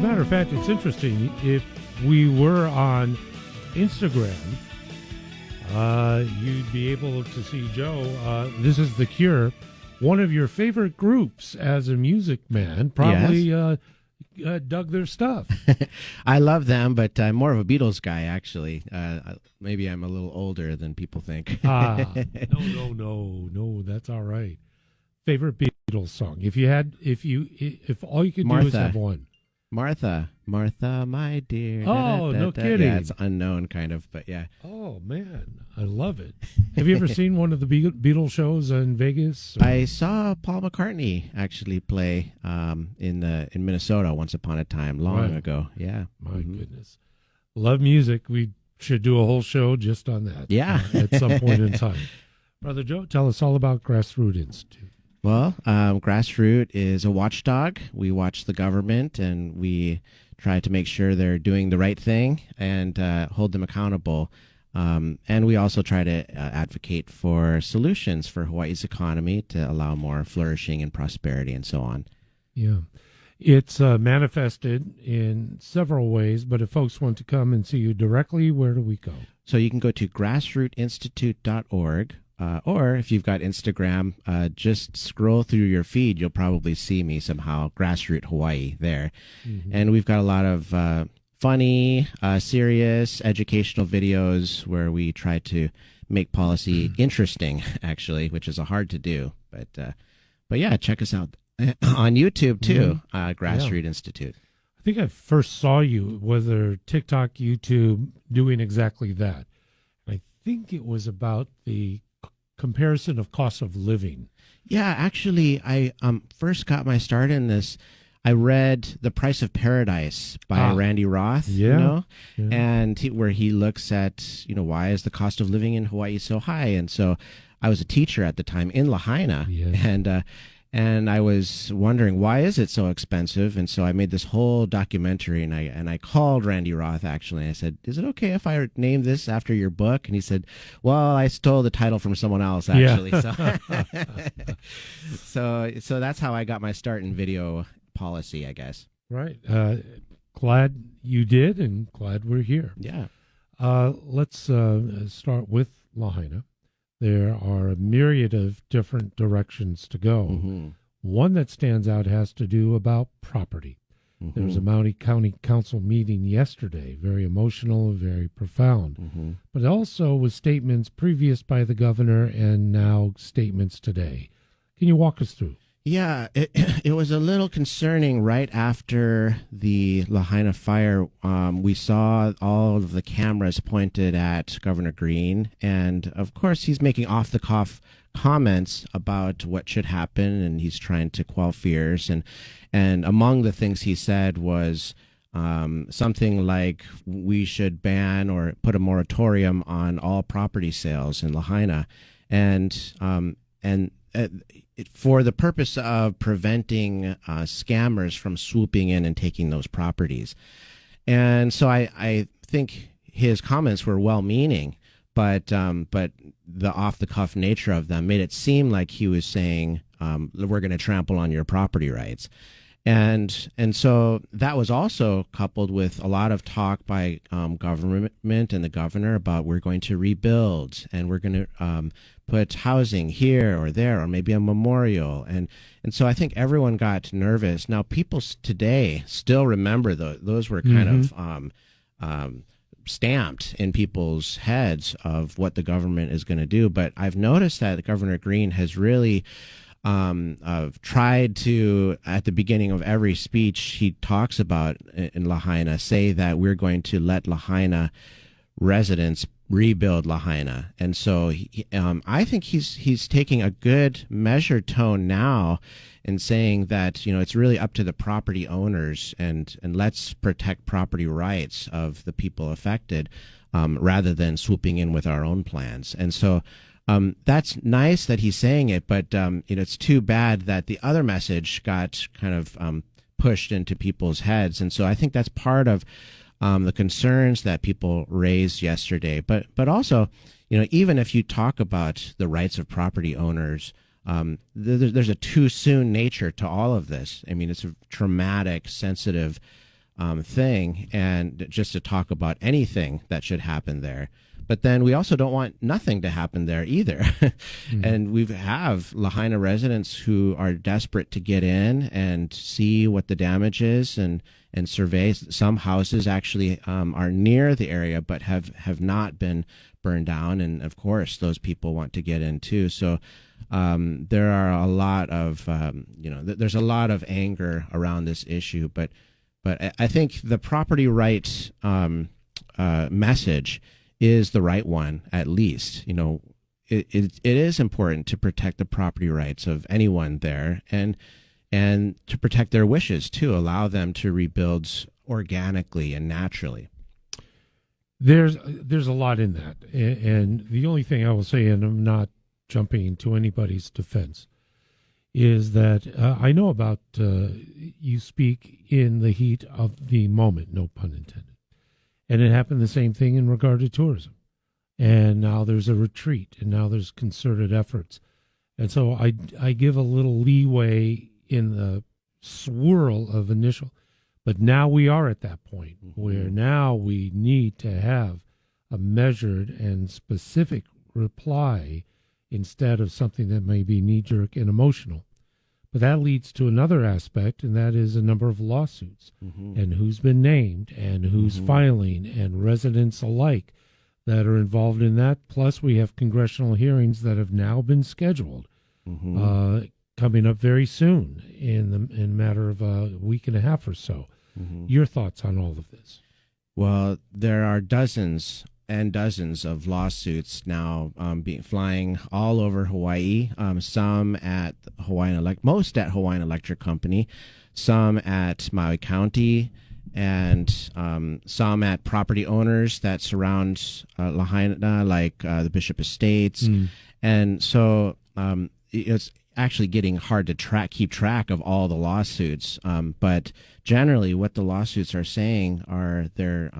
matter of fact, it's interesting. If we were on Instagram, you'd be able to see Joe. This is The Cure, one of your favorite groups as a music man. Probably dug their stuff. I love them, but I'm more of a Beatles guy, actually. Maybe I'm a little older than people think. No, that's all right. Favorite Beatles song? If all you could do is have one. Martha, my dear. Oh, no kidding. Yeah, it's unknown kind of, but yeah. Oh, man, I love it. Have you ever seen one of the Beatles shows in Vegas? I saw Paul McCartney actually play in Minnesota once upon a time, long ago. Yeah. My goodness. Love music. We should do a whole show just on that. Yeah. At some point in time. Brother Joe, tell us all about Grassroots Institute. Well, Grassroot is a watchdog. We watch the government and we try to make sure they're doing the right thing and hold them accountable. And we also try to advocate for solutions for Hawaii's economy to allow more flourishing and prosperity and so on. Yeah. It's manifested in several ways, but if folks want to come and see you directly, where do we go? So you can go to grassrootinstitute.org. Or if you've got Instagram, just scroll through your feed. You'll probably see me somehow, Grassroot Hawaii there. Mm-hmm. And we've got a lot of funny, serious, educational videos where we try to make policy interesting, actually, which is hard to do. But yeah, check us out on YouTube, too, Grassroot Institute. I think I first saw you, whether TikTok, YouTube, doing exactly that. I think it was about the comparison of cost of living. Yeah, actually, I first got my start in this. I read The Price of Paradise by Randy Roth, and where he looks at, why is the cost of living in Hawaii so high? And so I was a teacher at the time in Lahaina, and I was wondering, why is it so expensive? And so I made this whole documentary, and I called Randy Roth, actually, and I said, is it okay if I name this after your book? And he said, well, I stole the title from someone else, actually. Yeah. So that's how I got my start in video policy, I guess. Right. Glad you did, and glad we're here. Yeah. Let's start with Lahaina. There are a myriad of different directions to go. Mm-hmm. One that stands out has to do about property. Mm-hmm. There was a Maui County Council meeting yesterday, very emotional, very profound, but also with statements previous by the governor and now statements today. Can you walk us through? Yeah, it was a little concerning right after the Lahaina fire. We saw all of the cameras pointed at Governor Green, and of course he's making off-the-cuff comments about what should happen, and he's trying to quell fears. And among the things he said was something like we should ban or put a moratorium on all property sales in Lahaina, and for the purpose of preventing scammers from swooping in and taking those properties. And so I think his comments were well-meaning, but the off-the-cuff nature of them made it seem like he was saying, we're going to trample on your property rights. And so that was also coupled with a lot of talk by government and the governor about we're going to rebuild and we're going to put housing here or there or maybe a memorial. And so I think everyone got nervous. Now, people today still remember those were kind of stamped in people's heads of what the government is going to do. But I've noticed that Governor Green has really tried to, at the beginning of every speech he talks about in Lahaina, say that we're going to let Lahaina residents rebuild Lahaina. And so I think he's taking a good measured tone now in saying that, it's really up to the property owners and let's protect property rights of the people affected rather than swooping in with our own plans. And so that's nice that he's saying it, but it's too bad that the other message got kind of pushed into people's heads. And so I think that's part of the concerns that people raised yesterday. But also, even if you talk about the rights of property owners, there's a too soon nature to all of this. I mean, it's a traumatic, sensitive thing, and just to talk about anything that should happen there. But then we also don't want nothing to happen there either. And we have Lahaina residents who are desperate to get in and see what the damage is and survey. Some houses actually are near the area but have not been burned down. And of course, those people want to get in too. So there are a lot of, there's a lot of anger around this issue. But I think the property rights message is the right one, at least. It is important to protect the property rights of anyone there and to protect their wishes too, allow them to rebuild organically and naturally. There's a lot in that, and the only thing I will say, and I'm not jumping to anybody's defense, is that I know about you speak in the heat of the moment, no pun intended. And it happened the same thing in regard to tourism. And now there's a retreat, and now there's concerted efforts. And so I give a little leeway in the swirl of initial. But now we are at that point where now we need to have a measured and specific reply instead of something that may be knee-jerk and emotional. But that leads to another aspect, and that is a number of lawsuits and who's been named and who's filing and residents alike that are involved in that. Plus, we have congressional hearings that have now been scheduled coming up very soon in a matter of a week and a half or so. Your thoughts on all of this? Well, there are dozens and dozens of lawsuits now flying all over Hawaii. Some at most at Hawaiian Electric Company, some at Maui County, and some at property owners that surround Lahaina, like the Bishop Estates. And so it's actually getting hard to keep track of all the lawsuits. But generally, what the lawsuits are saying are they're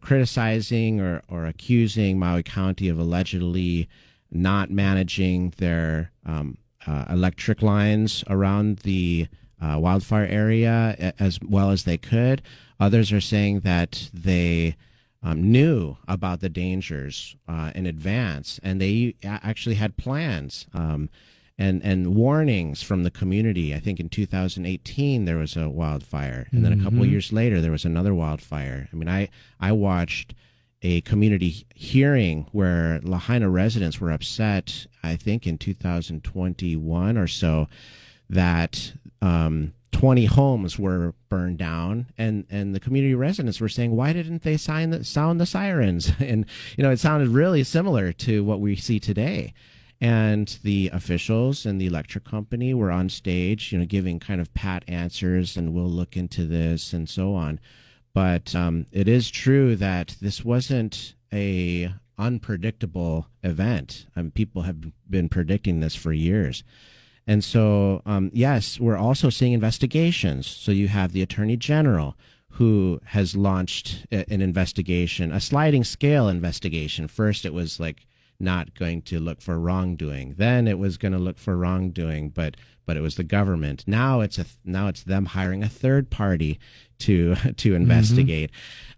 criticizing or accusing Maui County of allegedly not managing their electric lines around the wildfire area as well as they could. Others are saying that they knew about the dangers in advance, and they actually had plans and warnings from the community. I think in 2018 there was a wildfire, and then a couple of years later there was another wildfire. I mean, I watched a community hearing where Lahaina residents were upset, I think in 2021 or so, that 20 homes were burned down, and the community residents were saying, why didn't they sound the sirens? And it sounded really similar to what we see today. And the officials and the electric company were on stage, giving kind of pat answers, and we'll look into this and so on. But it is true that this wasn't a unpredictable event. People have been predicting this for years. And so, yes, we're also seeing investigations. So you have the Attorney General, who has launched an investigation, a sliding scale investigation. First, it was like not going to look for wrongdoing. Then it was going to look for wrongdoing, but it was the government. Now it's them hiring a third party to investigate.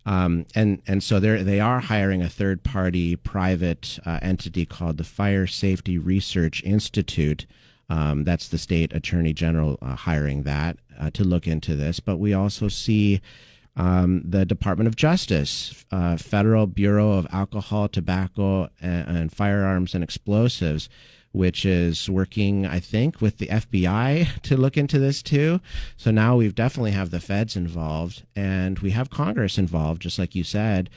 And so they are hiring a third party private entity called the Fire Safety Research Institute. That's the state attorney general hiring that to look into this. But we also see the Department of Justice, Federal Bureau of Alcohol, Tobacco, and Firearms and Explosives, which is working, I think, with the FBI to look into this too. So now we definitely have the feds involved, and we have Congress involved, just like you said.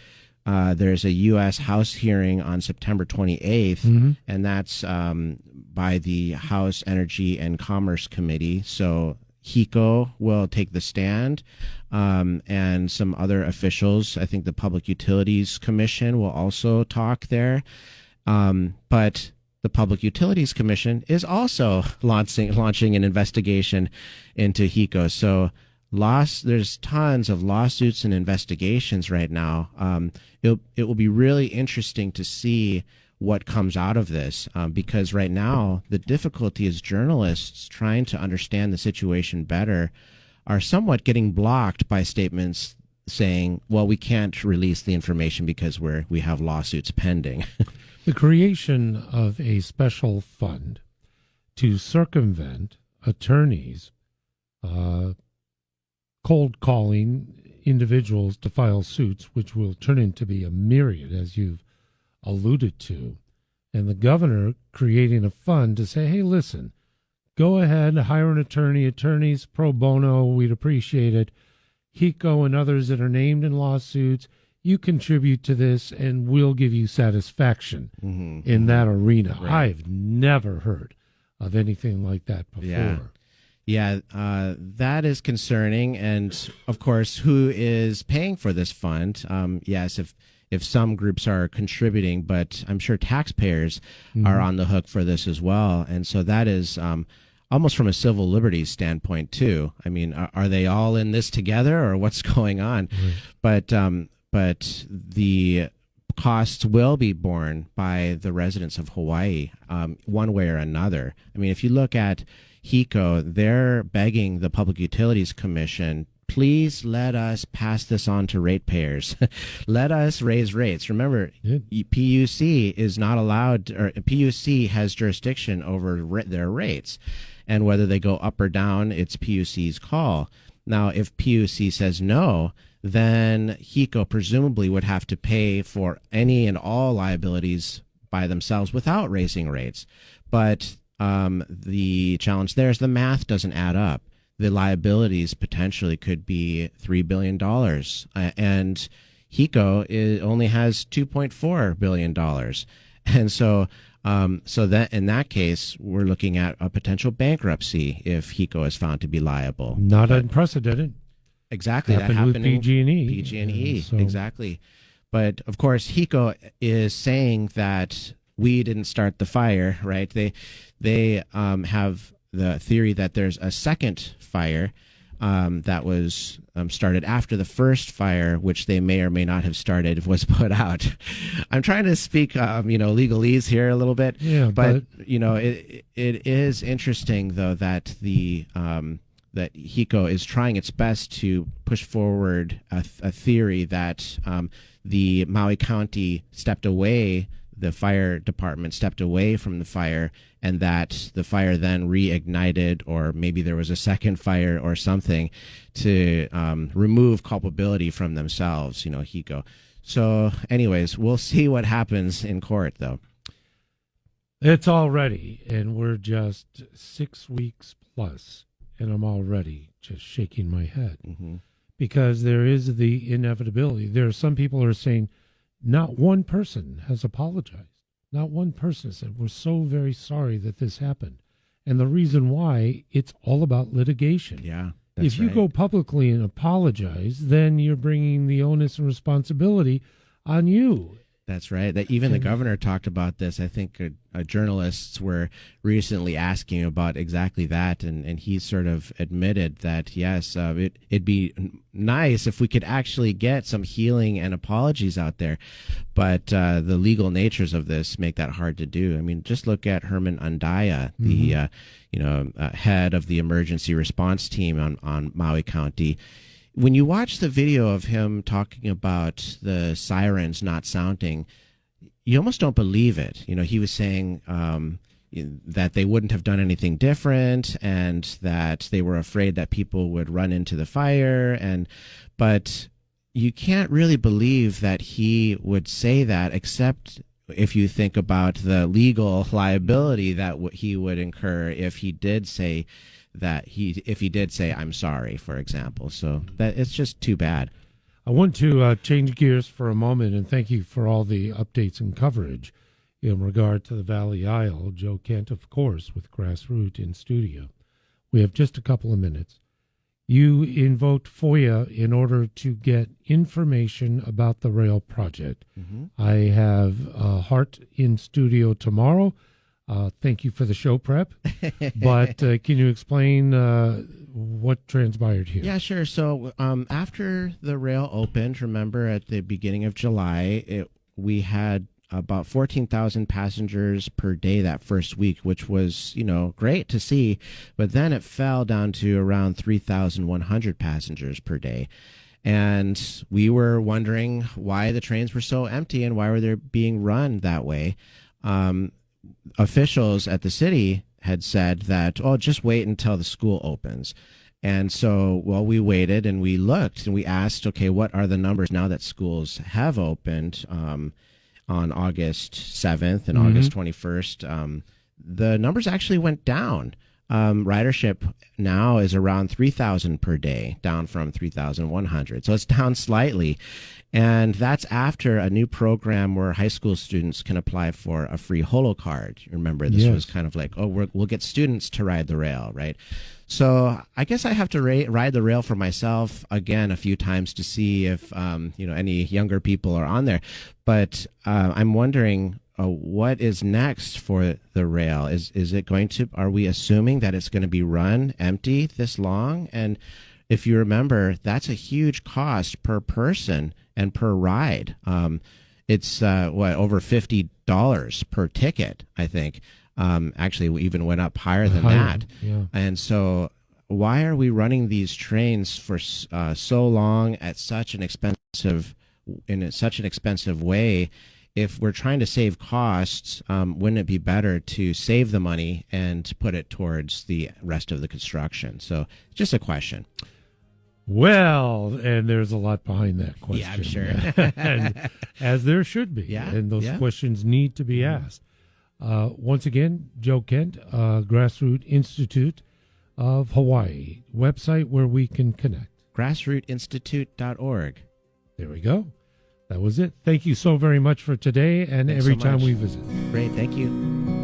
There's a U.S. House hearing on September 28th, and that's by the House Energy and Commerce Committee. So HECO will take the stand, and some other officials. I think the Public Utilities Commission will also talk there. But the Public Utilities Commission is also launching an investigation into HECO. So there's tons of lawsuits and investigations right now. It will be really interesting to see what comes out of this, because right now the difficulty is journalists trying to understand the situation better are somewhat getting blocked by statements saying, well, we can't release the information because we have lawsuits pending. The creation of a special fund to circumvent attorneys cold calling individuals to file suits, which will turn into be a myriad, as you've alluded to, and the governor creating a fund to say, hey, listen, go ahead, hire an attorney, attorneys pro bono, we'd appreciate it. HECO and others that are named in lawsuits, you contribute to this and we'll give you satisfaction in that arena. Right. I've never heard of anything like that before. Yeah, that is concerning. And of course, who is paying for this fund? Yes, if some groups are contributing, but I'm sure taxpayers are on the hook for this as well. And so that is almost from a civil liberties standpoint too. I mean, are they all in this together, or what's going on? But the costs will be borne by the residents of Hawaii, one way or another. I mean, if you look at HECO, they're begging the Public Utilities Commission, please let us pass this on to ratepayers. Let us raise rates. Remember, PUC is not allowed, or PUC has jurisdiction over their rates. And whether they go up or down, it's PUC's call. Now, if PUC says no, then HECO presumably would have to pay for any and all liabilities by themselves without raising rates. But the challenge there is the math doesn't add up. The liabilities potentially could be $3 billion. And HECO only has $2.4 billion. And so that in that case, we're looking at a potential bankruptcy if HECO is found to be liable. Not unprecedented. Exactly. That happened with PG&E. PG&E, exactly. But of course, HECO is saying that we didn't start the fire, right? They have the theory that there's a second fire that was started after the first fire, which they may or may not have started, was put out. I'm trying to speak, legalese here a little bit. Yeah, but it is interesting though that that HECO is trying its best to push forward a theory that the Maui County stepped away. The fire department stepped away from the fire, and that the fire then reignited, or maybe there was a second fire or something to remove culpability from themselves, HECO. So anyways, we'll see what happens in court, though. It's all ready, and we're just 6 weeks plus, and I'm already just shaking my head because there is the inevitability. There are some people who are saying, not one person has apologized. Not one person said, we're so very sorry that this happened. And the reason why, it's all about litigation. Yeah. If you go publicly and apologize, then you're bringing the onus and responsibility on you. That's right. That even the governor talked about this. I think journalists were recently asking about exactly that, and he sort of admitted that yes, it'd be nice if we could actually get some healing and apologies out there, but the legal natures of this make that hard to do. I mean, just look at Herman Undaya, the head of the emergency response team on Maui County. When you watch the video of him talking about the sirens not sounding, you almost don't believe it. He was saying that they wouldn't have done anything different, and that they were afraid that people would run into the fire. But you can't really believe that he would say that, except if you think about the legal liability that he would incur if he did say I'm sorry, for example. So that it's just too bad. I want to change gears for a moment and thank you for all the updates and coverage in regard to the Valley Isle. Joe Kent, of course, with Grassroot in studio. We have just a couple of minutes. You invoked FOIA in order to get information about the rail project. I have Hart in studio tomorrow. Thank you for the show prep, but can you explain what transpired here? Yeah, sure. So after the rail opened, remember at the beginning of July, we had about 14,000 passengers per day that first week, which was, great to see. But then it fell down to around 3,100 passengers per day. And we were wondering why the trains were so empty and why were they being run that way. Officials at the city had said that, just wait until the school opens. And so, we waited and we looked and we asked, okay, what are the numbers now that schools have opened on August 7th and August 21st? The numbers actually went down. Ridership now is around 3,000 per day, down from 3,100. So it's down slightly. And that's after a new program where high school students can apply for a free holo card. Remember, this was kind of like, we'll get students to ride the rail, right? So I guess I have to ride the rail for myself again a few times to see if any younger people are on there. But I'm wondering, what is next for the rail? Is it going to? Are we assuming that it's going to be run empty this long? And if you remember, that's a huge cost per person and per ride. It's over $50 per ticket, I think. Actually, we even went up higher than that. Yeah. And so, why are we running these trains for so long at such an expensive way? If we're trying to save costs, wouldn't it be better to save the money and put it towards the rest of the construction? So, just a question. Well, and there's a lot behind that question. Yeah, I'm sure. And as there should be. Yeah, and those questions need to be asked. Once again, Joe Kent, Grassroots Institute of Hawaii, website where we can connect. grassrootinstitute.org. There we go. That was it. Thank you so very much for today and Thanks every so time much. we visit. Great. Thank you.